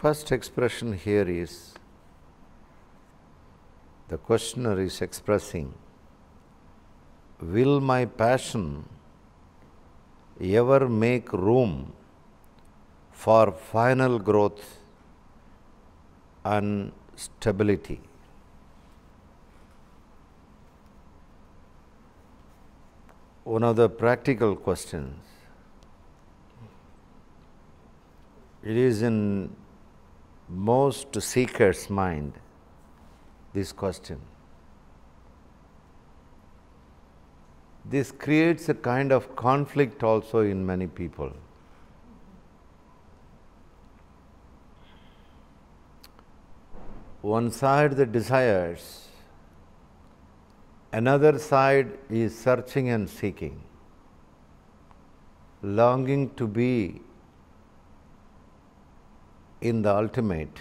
first expression here is, the questioner is expressing, will my passion ever make room for final growth and stability? One of the practical questions. It is in most seekers' mind, this question. This creates a kind of conflict also in many people. One side the desires, another side is searching and seeking, longing to be in the ultimate,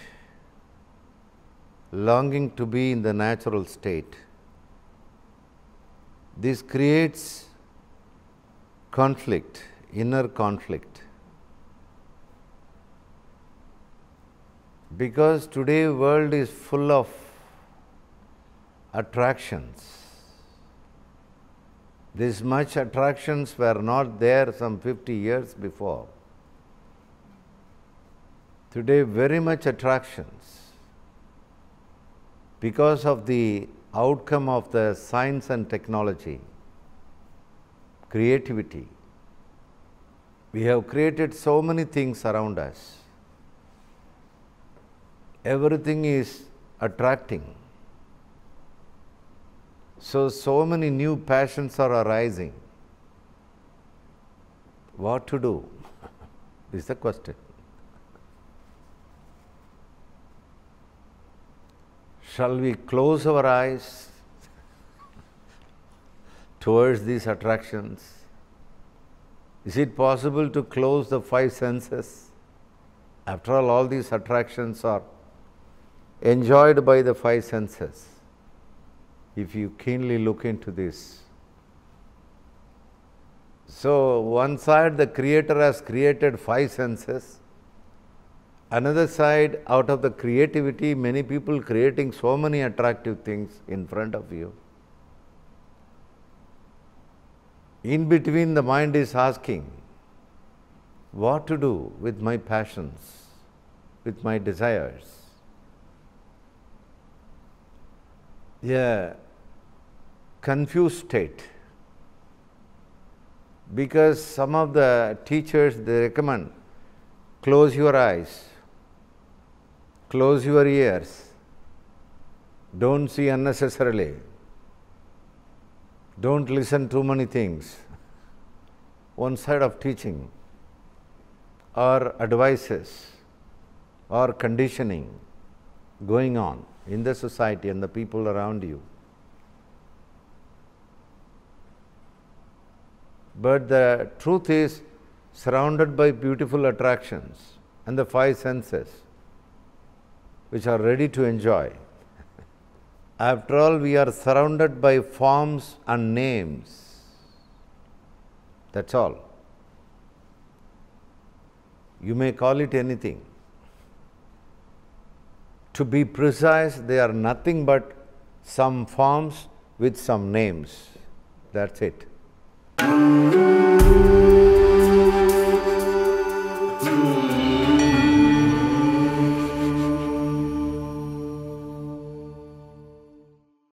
longing to be in the natural state. This creates conflict, inner conflict. Because today world is full of attractions. This much attractions were not there some 50 years before. Today very much attractions. Because of the outcome of the science and technology, creativity, we have created so many things around us. Everything is attracting. So many new passions are arising. What to do? Is the question. Shall we close our eyes towards these attractions? Is it possible to close the five senses? After all these attractions are enjoyed by the five senses. If you keenly look into this. So, one side the Creator has created five senses. Another side, out of the creativity, many people creating so many attractive things in front of you. In between, the mind is asking, what to do with my passions, with my desires? A confused state. Because some of the teachers, they recommend, close your eyes, close your ears, don't see unnecessarily, don't listen too many things. One side of teaching or advices or conditioning going on in the society and the people around you. But the truth is surrounded by beautiful attractions and the five senses which are ready to enjoy. After all, we are surrounded by forms and names. That's all. You may call it anything. To be precise, they are nothing but some forms with some names. That's it.